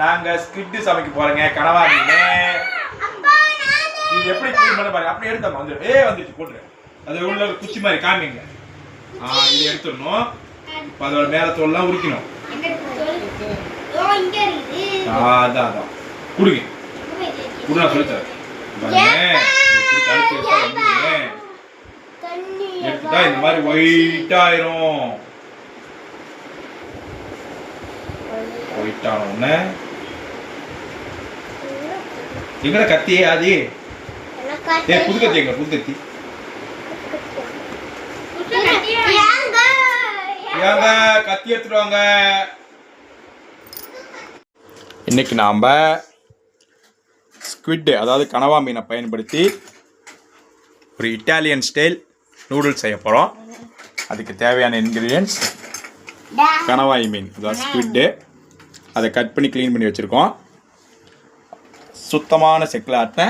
நாங்க ஸ்கிட் சமைக்க போறோங்க. கனவா மீன் இது எப்படி க்ளீன் பண்ண பாருங்க. அப்படியே எடுத்தோம் வந்து வந்துட்டு போட்டுரு. அது உள்ள குச்சி மாதிரி காமிங்க. இது எடுத்துடணும். இப்போ அதோட மேல தோல்லாம் உரிக்கணும். அதான் குடுங்க குடு நான் சொல்லித்தரேன். எடுத்துட்டா இந்த மாதிரி ஒயிட்டா ஆயிரும். ஒயிட் ஆன உடனே எங்கட கத்தியே அது புது கத்தி எங்க புது கத்தி கத்தி எடுத்துருவாங்க. இன்னைக்கு நாம ஸ்குவிட் அதாவது கனவா மீனை பயன்படுத்தி ஒரு இட்டாலியன் ஸ்டைல் நூடுல்ஸ் செய்ய போகிறோம். அதுக்கு தேவையான இன்க்ரீடியன்ஸ் கனவாய் மீன் அதாவது ஸ்குவிட்டு, அதை கட் பண்ணி க்ளீன் பண்ணி வச்சுருக்கோம். சுத்தமான செக்கில் ஆட்ட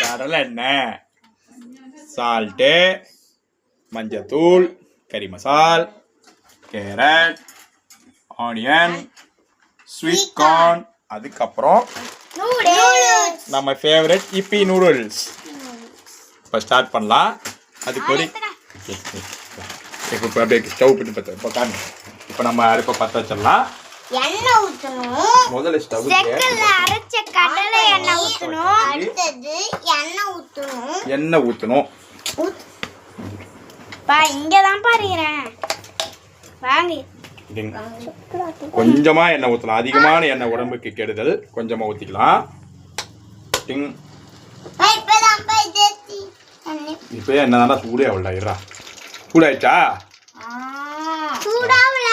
கடலை எண்ணெய், சால்ட்டு, மஞ்சத்தூள், கறி மசால், கேரட், ஆனியன், ஸ்வீட் கார்ன், அதுக்கப்புறம் நம்ம ஃபேவரட் இப்பி நூடுல்ஸ். இப்போ ஸ்டார்ட் பண்ணலாம். அதுக்கு ஒரு இப்போ அப்படியே ஸ்டவ் பண்ணி பற்ற இப்போ காமி. இப்போ நம்ம அடுப்பை பற்ற வச்சிடலாம். எண்ணெய் ஊத்தணும். முதல்ல ஸ்டவ் செக்கல்ல அரைச்ச கடலை எண்ணெய் ஊத்தணும். அடுத்து எண்ணெய் ஊத்தணும். எண்ணெய் ஊத்தணும். பா இங்க தான் பாருறேன். வாங்க. கொஞ்சமா எண்ணெய் ஊத்தலாம். அதிகமான எண்ணெய் உடம்புக்கு கெடுதல். கொஞ்சமா ஊத்திக்கலாம். டிங். இப்பதான் பா தேத்தி. இப்போ என்னடா சூடே ஆவலடா இரா. சூடாயிச்சா? சூடாவல.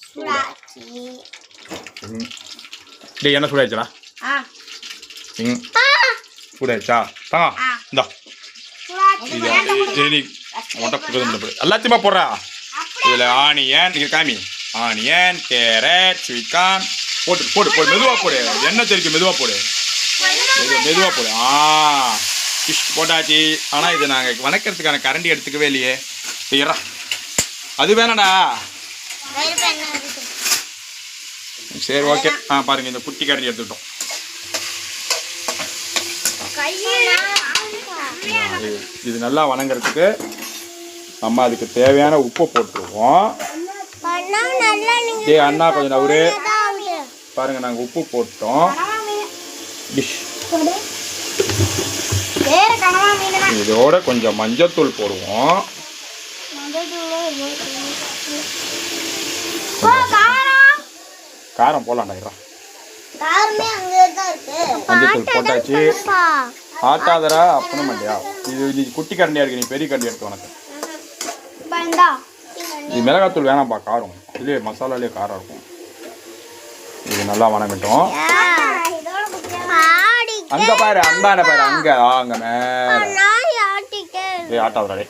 சூடாச்சி. டேய் என்ன சூடாயிச்சடா? சூடாயிச்சா? இந்தா. சூடாச்சி. எல்லாத்தையுமே போடுறா. இதில் ஆனியன் இங்கே காமி. ஆனியன், கேரட், ஸ்வீட் கார்ன் போட்டு போடு போடு மெதுவாக போடு. எண்ணெய் தெரிக்கும் மெதுவாக போடு. மெதுவாக போடு. ஃபிஷ் போட்டாச்சு. ஆனால் இது நாங்கள் வணக்கிறதுக்கான கரண்டி எடுத்துக்கவே இல்லையே. செய்யறா அது வேணாடா. சரி ஓகே. பாருங்க இந்த குட்டி கரண்டி எடுத்துக்கிட்டோம். இது நல்லா வணங்குறதுக்கு நம்ம அதுக்கு தேவையான உப்பு போட்டுருவோம். அண்ணா கொஞ்சம் நவரு பாருங்க. நாங்கள் உப்பு போட்டோம். இதோட கொஞ்சம் மஞ்சத்தூள் போடுவோம். காரம் போடலாம்டா. மஞ்சத்தூள் போட்டாச்சு. ஆட்டாதரா அப்பனும் இல்லையா? இது குட்டி கரண்டியா இருக்கு. நீ பெரிய கரண்டி எடுத்து உனக்கு. இது மிளகாத்தூள் வேணாம்ப்பா, காரம். இதுலேயே மசாலாலேயே காரம் இருக்கும். இது நல்லா வணங்கட்டும். அங்க பாரு, அந்தான பாரு, அங்க அங்க மேல ஆட்டாதரா.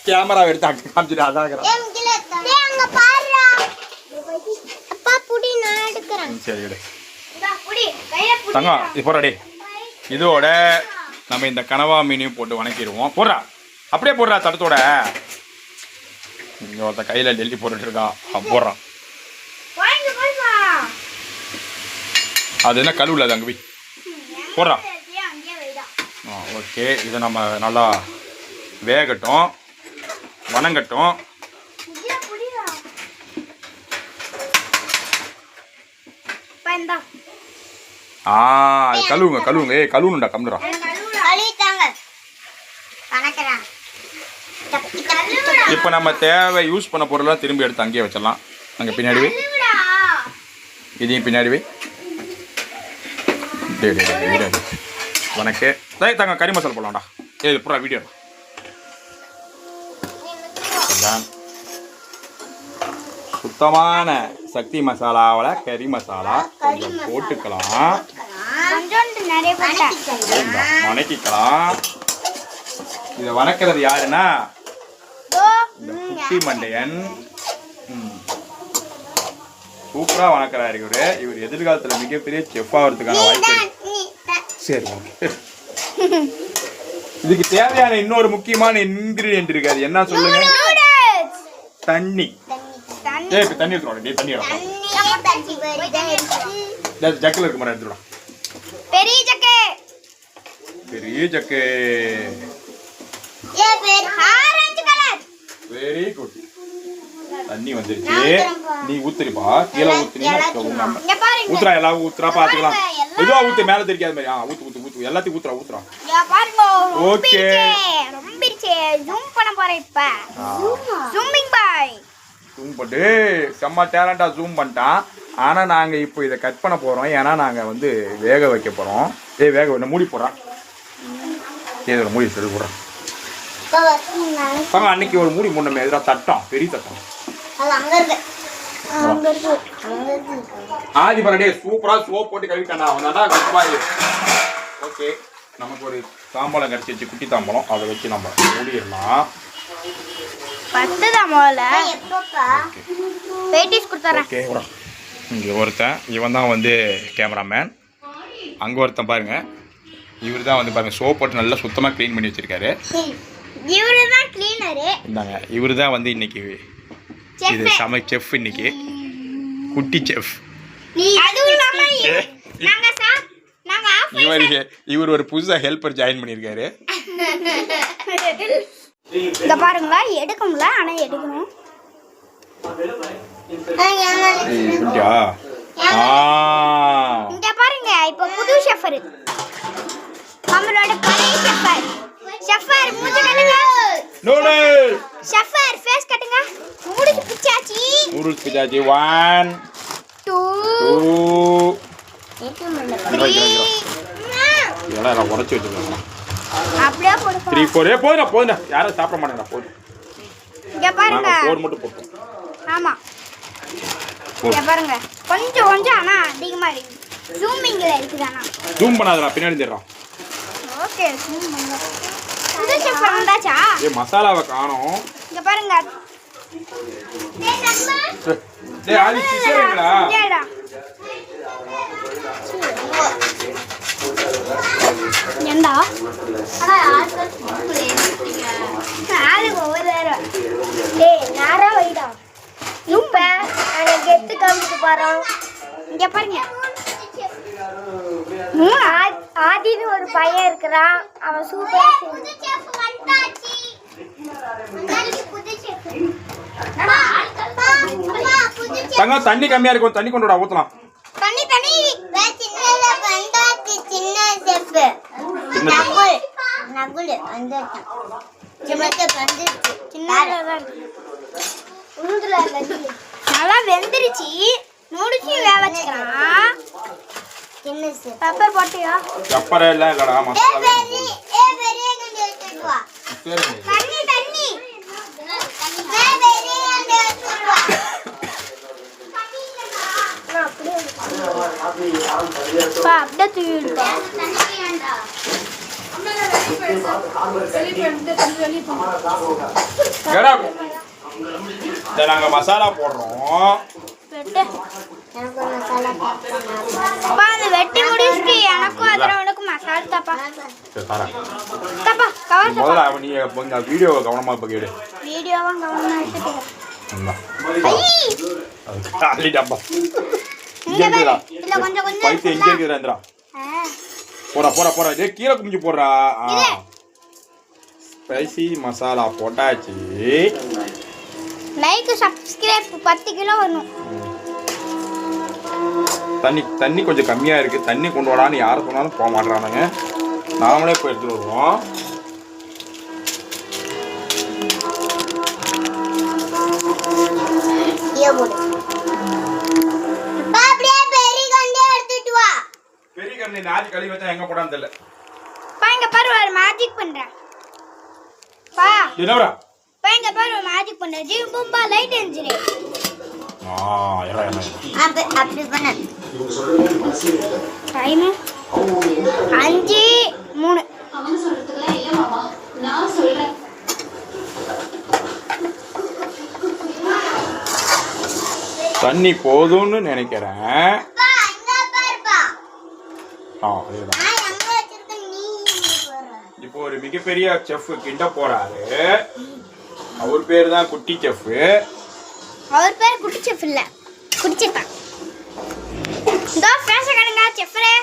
கேமரா எடுத்து காமிச்சிட்டு அதான் சரி எடு தங்கம். இது போடுறாடி. இதோட நம்ம இந்த கனவா மீனையும் போட்டு வணக்கிடுவோம். போடுறா அப்படியே போடுறா. தடத்தோட இங்கே ஒருத்த கையில் டெல்லி போட்டுட்டு இருக்கான். போடுறான். அது என்ன கழுவுல அது அங்கே போய் போடுறான். ஓகே. இதை நம்ம நல்லா வேகட்டும், வணங்கட்டும். அது கழுவுங்க கழுவுங்க. கழுவுணுண்டா கம்முடா. இப்போ நம்ம தேவை யூஸ் பண்ண பொருள்லாம் திரும்பி எடுத்து அங்கேயே வச்சிடலாம். அங்கே பின்னாடி வை. இதையும் பின்னாடி வை. உனக்கு தாங்க கறி மசாலா போடலாம்டா. இது பூரா வீடியோ சுத்தமான சக்தி மசாலாவில் கறி மசாலா கொஞ்சம் போட்டுக்கலாம். வணக்கிக்கலாம். இதை வணக்கிறது யாருன்னா இந்த குட்டி மண்டையன். சூப்பராக வணக்கிறாரு இவரு. இவர் எதிர்காலத்தில் மிகப்பெரிய செஃப் ஆகிறதுக்கான வாய்ப்பு. சரி ஓகே. இதுக்கு தேவையான இன்னொரு முக்கியமான இன்கிரீடியன்ட் இருக்கு. அது என்ன சொல்லுங்க? தண்ணி. தண்ணி இப்ப தண்ணி எடுத்துருவாங்க. நீ தண்ணி எடுத்துருவாங்க. ஜக்கில் இருக்க மாதிரி எடுத்துருவாங்க. பெரிய ஜக்கு. பெரிய jug. Orange colour. Very good. தண்ணி வந்துருச்சு. நீ ஊத்துறிப்பா. கீழே ஊத்துனீங்கன்னா இங்க பாருங்க. ஊத்துறா எல்லாம் ஊத்துறா பாத்துக்கலாம். மெதுவா ஊத்து மேல தெரிக்காத மாதிரி. ஊத்து எல்லாத்தையும் ஊத்துறா. இங்க பாருங்க. ஓகே. ரொம்பிருச்சு. ஜூம் பண்ண போறேன் இப்ப. ஜூமிங் பாய். ஜூம் பண்ணு. செம்ம டேலண்டா ஜூம் பண்ணிட்டான். ஆனா நாங்க இப்போ இதை கட் பண்ண போறோம். ஏன்னா நாங்க வந்து வேக வைக்க போறோம். வேக வைக்க மூடி போடுறோம். இதோட மூடி சரி போடுறோம். அன்னைக்கு ஒரு மூடி மூணு எதிராக தட்டம். பெரிய தட்டம். ஆதி பரடே சூப்பரா சோப் போட்டு கழுவிட்டானா. ஓகே, நமக்கு ஒரு தாம்பலம் கடிச்சிச்சு. குட்டி தாம்பலம். அதை வச்சு நம்ம மூடிடலாம். 10 தாம்பல பேட்டிஸ் கொடுத்துறேன். ஓகே, இங்கே ஒருத்தன். இவன் தான் வந்து கேமராமேன். அங்கே ஒருத்தன் பாருங்க. இவர் தான் வந்து பாருங்க சோப் போட்டு நல்லா சுத்தமாக க்ளீன் பண்ணி வச்சிருக்காரு. இவரு தான் கிளீனரு. இந்தாங்க, இவர் தான் வந்து இன்னைக்கு இது செஃப். இன்னைக்கு குட்டி செஃப். அதுவும் இல்லாம இவர் ஒரு புதுசாக ஹெல்ப்பர் ஜாயின் பண்ணியிருக்காரு. இங்க பாருங்க, எடுக்கும்ல. ஆனா எடுக்கணும். இங்க பாருங்க, இப்ப புது ஷெஃபர். நம்மளோட பழைய ஷெஃபர். ஷெஃபர் மூஞ்சி கட்டுங்க. நூடுல். ஷெஃபர் ஃபேஸ் கட்டுங்க. நூடுல்ஸ் பிச்சாச்சி. 1 2 இதெல்லாம் உடச்சி வச்சுருக்காங்க. அப்படியே போடு. 3 4 போதும். யாரும் சாப்பிட மாட்டேங்கிறா. போதும். இங்க பாருங்க. 4 மட்டும் போட்டோம். ஆமா, இங்க பாருங்க. கொஞ்சம் ஆனா அதிகமா இருக்கு. ஜூமிங்ல இருக்குதானா? ஜூம் பண்ணாதடா, பின்னாடி தெரியும். ஓகே, ஜூம் பண்ணுங்க. புது ஷெஃபர் வந்தாச்சா? மசாலாவை காணோம். இங்க பாருங்க. ஆதி சிசரங்களா? ஏண்டா? ஆளுக்கு ஒவ்வொரு நேரா வைடா. இப்ப நாங்க கெத்து காமிச்சு போறோம். இங்க பாருங்க. ஆதின்னு ஒரு பையன் இருக்கிறான். அவன் சூப்பரா தங்க தண்ணி கம்மியா இருக்கும். தண்ணி கொண்டு வா, ஊத்தலாம். தண்ணி சின்ன செஃப் நகுல் வந்துட்டான். நல்லா வெந்துருச்சு. நூடுல்ஸையும் வேக வச்சுக்கலாம். பெப்பர் போட்டியா? பெப்பர் எல்லாம் இல்லடா, மசாலா. தண்ணி அப்படியே தூவிடுப்பா. நாங்க மசாலா போடுறோம். வெட்டி முடிச்சுட்டு எனக்கும் அதரவனுக்கும் மசாலா தப்பா. முதல்ல நீ வீடியோவை கவனமா இப்ப கேடு. வீடியோவா கவனமா எடுத்துட்டு போடா கீரை குமிஞ்சு போடுறா. ஸ்பைசி மசாலா போட்டாச்சு. லைக் சப்ஸ்கிரைப் 10 கிலோ வரணும். தண்ணி கொஞ்சம் கம்மியா இருக்கு. தண்ணி கொண்டு வரான்னு யாரு சொன்னாலும் போக மாட்டேறானுங்க. நாமளே போய் எடுத்துட்டு வருவோம். பெரிய கண்ணி நாதி கழுவி வச்சா எங்க போடான்னு தெரியல. பாருங்க பாரு, ஒரு மேஜிக் பண்றேன். பா என்னடா? பாருங்க பாரு, ஒரு மேஜிக் பண்றேன். ஜீம் பூம்பா லைட் என்ஜின். அப்படி பண்ணு. டைம் 5:03. அவன் சொல்றதுக்குலாம் இல்ல மாமா, நான் சொல்றேன். தண்ணி போதும்னு நினைக்கிறேன். இப்போ ஒரு மிகப்பெரிய செஃப் கிண்ட போறாரு. அவர் பேரு தான் குட்டி செஃப். அவர் பேர் குட்டி செஃப் இல்ல குடிச்சிட்டான். இதோ பேச கடுங்க செஃப்ரே.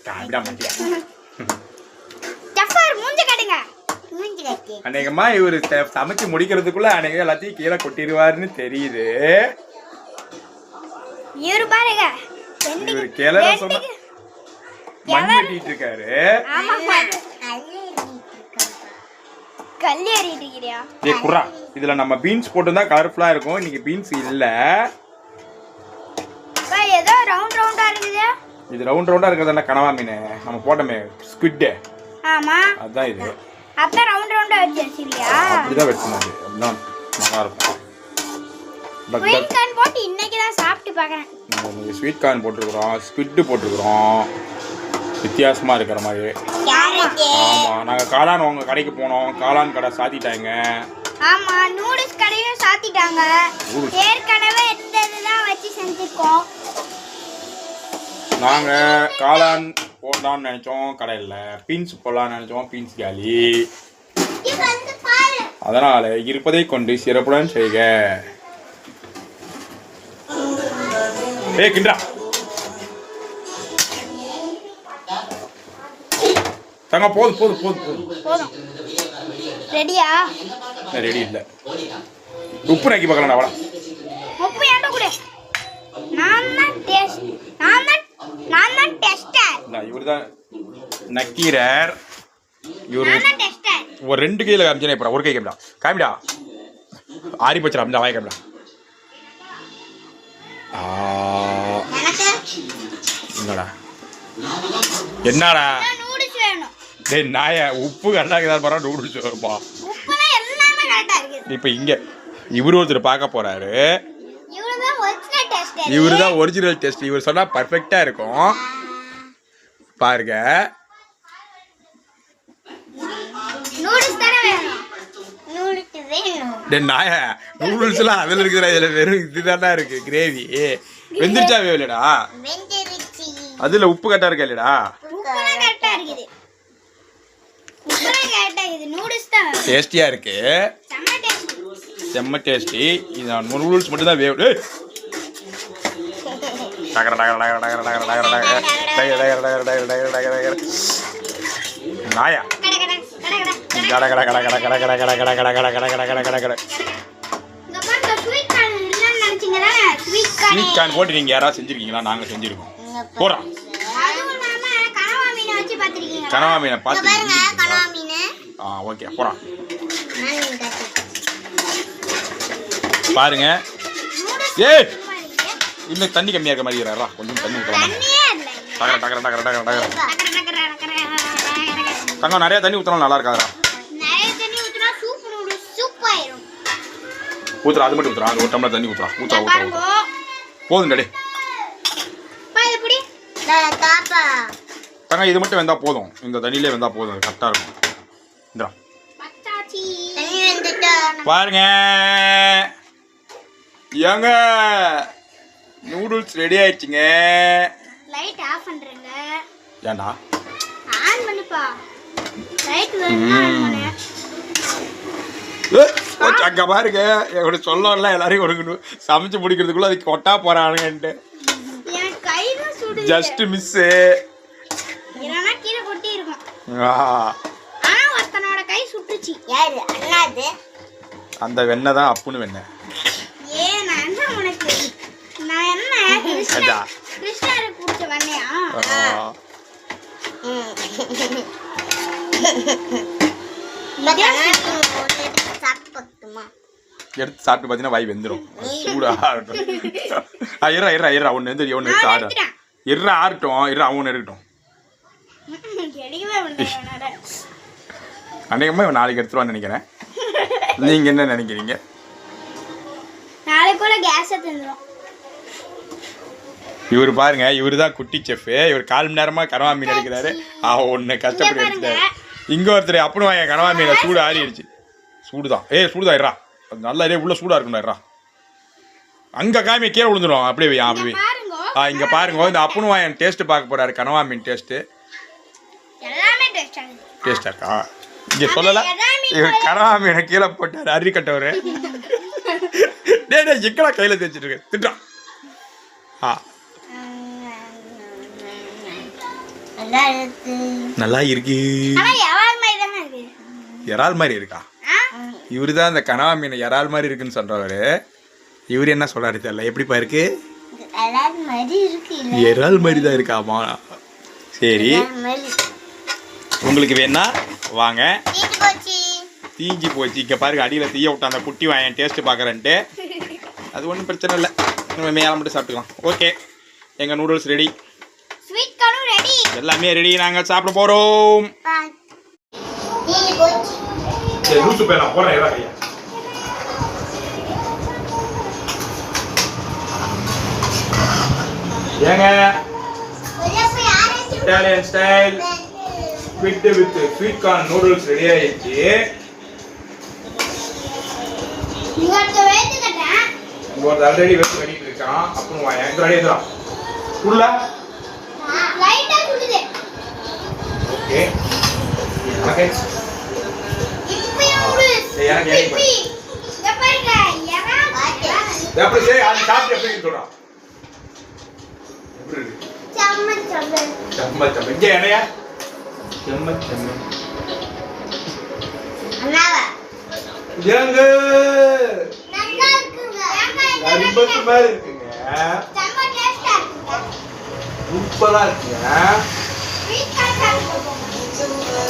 காமிடா மாட்டியா செஃபர் மூஞ்சி கடுங்க. மூஞ்சி கட்டி. அநேகமா இவரு சமைச்சு முடிக்கிறதுக்குள்ள அநேகம் எல்லாத்தையும் கீழே கொட்டிடுவாருன்னு தெரியுது. இவரு பாருங்க. இவரு கிளற சொன்னா மண் வெட்டிட்டு இருக்காரு. ஆமா கல்லி ஏறிட்டு இருக்கியா? ஏய் குர்ரா, இதுல நம்ம பீன்ஸ் போட்டுதான் கலர்ஃபுல்லா இருக்கும். இன்னைக்கு பீன்ஸ் இல்ல. ஏதோ ரவுண்ட் ரவுண்டா இருக்குது. இது ரவுண்ட் ரவுண்டா இருக்கிறது கனவா மீன் நம்ம போட்டோமே ஸ்குவிட். ஆமா அதான் இது. அதான் ரவுண்ட் ரவுண்டா வச்சிருக்கியா? அப்படிதான் வெட்டணும். அது அப்படிதான் நல்லா இருக்கும். ஸ்வீட் கார்ன் போட்டு இன்னைக்கு தான் சாப்பிட்டு பார்க்கறேன். நம்ம ஸ்வீட் கார்ன் போட்டுருக்குறோம், ஸ்குவிட் போட்டுருக்குறோம். வித்தியாசமா இருக்கிற மாதிரி. ஆமா நாங்க காளான் உங்க கடைக்கு போனோம். காளான் கடை சாத்திட்டாங்க. ஆமா நூடுல்ஸ் கடையும் சாத்திட்டாங்க. ஏற்கனவே எடுத்ததுதான் வச்சு செஞ்சிருக்கோம். நாங்க காளான் போடலாம்னு நினைச்சோம், கடையில் பீன்ஸ் போடலாம்னு நினைச்சோம், பீன்ஸ் காலி. அதனால இருப்பதை கொண்டு சிறப்புடன் செய்க. ஏய் கிண்டா தங்க போதும் போதும் போதும் போதும் போதும். ரெடியா? ரெடி இல்ல. உப்பு நக்கி பார்க்கலாம். வாடா உப்பு ஏன்டா கூட? நான் தான் டெஸ்டர். இவர்தான் நக்கீரர். இவரு நான் தான் டெஸ்டர். ஒரு 2 கையில காமிச்சேனே. அப்புறம் ஒரு கை காமிடா. காமிடா ஆரி போச்சுடா. இந்த வாய் காமிடா. என்னடா என்னடா நூடுல்ஸ் வேணும். டேய் நாய, உப்பு கரெக்டாக இருக்குதா பாரு. நூடுல்ஸ் வரும்பா. உப்புலாம் எல்லாமே கரெக்டா இருக்குது. இப்போ இங்க இவரு ஒருத்தர் பார்க்க போறாரு. இவருதான் ஒரிஜினல் டெஸ்டர். இவரு தான் ஒரிஜினல் டெஸ்ட். இவர் சொன்னா பர்ஃபெக்டா இருக்கும். பாருங்க. நூடுல்ஸ் தானே வேணும். நூடுல்ஸ் வேணும். டேய் நாய, நூடுல்ஸ் எல்லாம் அதுல இருக்குதுடா. இதுல வெறும் இதுதான்டா இருக்கு கிரேவி. வெந்துருச்சா இல்லடா? வெந்துருச்சு. அதுல உப்பு கரெக்டா இருக்கா இல்லடா? உப்புலாம் கரெக்டா இருக்குது. உப்புலாம் கரெக்டா இருக்குது. நூடுல்ஸ் தான் வேணும். டேஸ்டியா இருக்கு. செம்ம டேஸ்ட். செம்ம டேஸ்டி. இது நூடுல்ஸ் மட்டும் தான் வேணும். டேய் டகர டகர டகர டகர டகர டகர டகர டகர டகர டகர டகர டகர டகர நாயா கட கட கட கட கட கட கட கட கட கட கட கட கட கட கட கட கட கட. இங்க பாருங்க ஸ்வீட் கார்ன் இல்லன்னு நினைச்சீங்களா? Sweet corn. ஸ்வீட் கார்ன் போட்டு நீங்க யாராவது செஞ்சிருக்கீங்களா? நாங்க செஞ்சிருக்கோம். போறா அதுவும் இல்லாம கனவா மீனை வச்சு பாத்திருக்கீங்களா? கனவா மீனை பார்த்து பாருங்க கனவா மீன். ஓகே போறா பாருங்க. ஏய் இல்ல தண்ணி கம்மியா இருக்க மாதிரி இருக்கா? கொஞ்சம் தண்ணி ஊத்தலாம். தண்ணியே இல்ல. டகர டகர டகர டகர டகர. டகர டகர டகர. தங்கம் நிறைய தண்ணி ஊத்தலாம் நல்லா இருக்காதா? நிறைய தண்ணி ஊத்துனா சூப் நூடுல்ஸ் சூப் ஆயிரும். ஊத்துறா. அது மட்டும் ஊத்துறா. அது ஒரு டம்ளர் தண்ணி ஊத்துறா. ஊத்துறா பாருங்க. ஊத்துறா. போதும் டேய். பாரு புடி. தாப்பா. தங்கம் இது மட்டும் வெந்தா போதும். இந்த தண்ணியிலே வெந்தா போதும். அது கரெக்டா இருக்கும். இந்தா பச்சாச்சி. தண்ணி வெந்துட்டா. பாருங்க ஏங்க நூடுல்ஸ் ரெடி ஆயிடுச்சுங்க. லைட் ஆஃப் பண்றேங்க. ஏண்டா ஆன் பண்ணுப்பா. லைட் வேணும்னா ஆன் பண்ணு. அங்க பாருங்க. எவ்வளோ சொல்லல எல்லாரையும் கொடுக்கணும். சமைச்சு முடிக்கிறதுக்குள்ள அதுக்கு கொட்டா போறானுங்கன்ட்டு. என் கை தான் சுடுது. Just miss. இல்லைன்னா கீழே கொட்டி இருக்கும். ஆனா ஒருத்தனோட கை சுட்டுச்சு. யாரு? அண்ணாது. அந்த வெண்ணெய் தான் அப்புன்னு வெண்ணெய். ஏன் நான் என்ன உனக்கு? நான் என்ன கிருஷ்ணருக்கு பிடிச்ச வெண்ணையா? எடுத்து சாப்பிட்டு பார்த்தீங்கன்னா வாய் வெந்துடும். சூடா இருக்கட்டும். இறா ஒன்று வந்து ஒன்று எடுத்து ஆடு. இறா ஆறட்டும். அவன் ஒன்று இருக்கட்டும். அநேகமாக இவன் நாளைக்கு எடுத்துருவான்னு நினைக்கிறேன். நீங்க என்ன நினைக்கிறீங்க? நாளைக்குள்ள கேஸ் தந்துரும். இவர் பாருங்க. இவரு தான் குட்டி செஃப். இவர் 1/4 மணி நேரமா கனவா மீன் எடுக்கிறாரு. ஒன்று கஷ்டப்பட்டு எடுத்துட்டாரு. இங்க ஒருத்தர் அப்புறம் வாங்க கனவா மீனை சூடு ஆறிடுச்சு. சூடுதான். சூடுதான். இறா அது நல்லா உள்ள சூடா இருக்கணும். இறா அங்க காமி கீழே விழுந்துடும். அப்படியே அப்படியே இங்க பாருங்க. இந்த அப்புன்னு வாயன் டேஸ்ட் பார்க்க போறாரு. கனவா மீன் டேஸ்ட் எல்லாமே டேஸ்டா இருக்கா? இங்க சொல்லல. இவர் கனவா மீனை கீழே போட்டாரு. அரி கட்டவரு. டேய் எங்கடா கையில தேய்ச்சிட்டு இருக்க திட்டுறான். நல்லா இருக்கு. இறால் மாதிரி இருக்கா? இவரு தான் இந்த கனவா மீன் இறால் மாதிரி இருக்குன்னு சொல்றவரு. இவரு என்ன சொல்றாரு தெரியல. எப்படிப்பா இருக்கு? இறால் மாதிரி தான் இருக்காமா. சரி, உங்களுக்கு வேணா வாங்க. தீஞ்சி போச்சு. இங்கே பாருங்க, அடியில் தீய விட்டா அந்த குட்டி வாயன் டேஸ்ட்டு பார்க்குறேன்ட்டு. அது ஒன்றும் பிரச்சனை இல்லை, நம்ம மேலே மட்டும் சாப்பிட்டுக்கலாம். ஓகே, எங்கள் நூடுல்ஸ் ரெடி, எல்லாமே ரெடி. நாங்கள் சாப்பிட போகிறோம். ஏங்க Italian style squid with sweet corn noodles ready ஆயிடுச்சு. ஆல்ரெடி வெச்சு கட்டிட்டு இருக்கான். அப்புறம் எங்க ரெடி தான் உள்ள லைட்டா சுடுது. ஓகே, ஓகே, இப்போ எனக்கு இங்க பாருங்க எப்படி சே அது சாப்பிட்டு எப்படி சொல்றா. எப்படி இருக்கு? சம்ம இங்க என்னையா செம்ம அண்ணாவா ஏங்க நல்லா இருக்குங்க. அரிபத்து மாதிரி இருக்குங்க. செம்ம டேஸ்டா இருக்குங்க. சூப்பரா இருக்குங்க.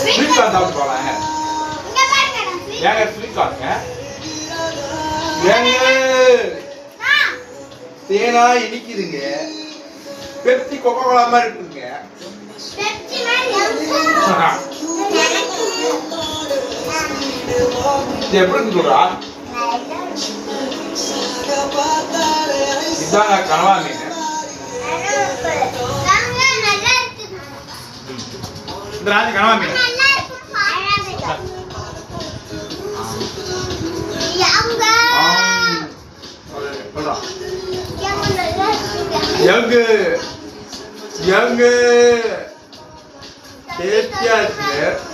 ஸ்வீட் கார்ன் சாப்பிட்டு போலாம். இங்க பாருங்க, ஏங்க ஸ்வீட் கார்ன்ங்க ஏங்க தேனா இனிக்குதுங்க. பெப்சி கோகோ கோலா மாதிரி இருக்குங்க. பெப்சி மாதிரி எப்படி சொல்றா? இதாங்க கனவா மீன். இந்த ராஜி கனவா மீன் டேஸ்டியா இருக்கு.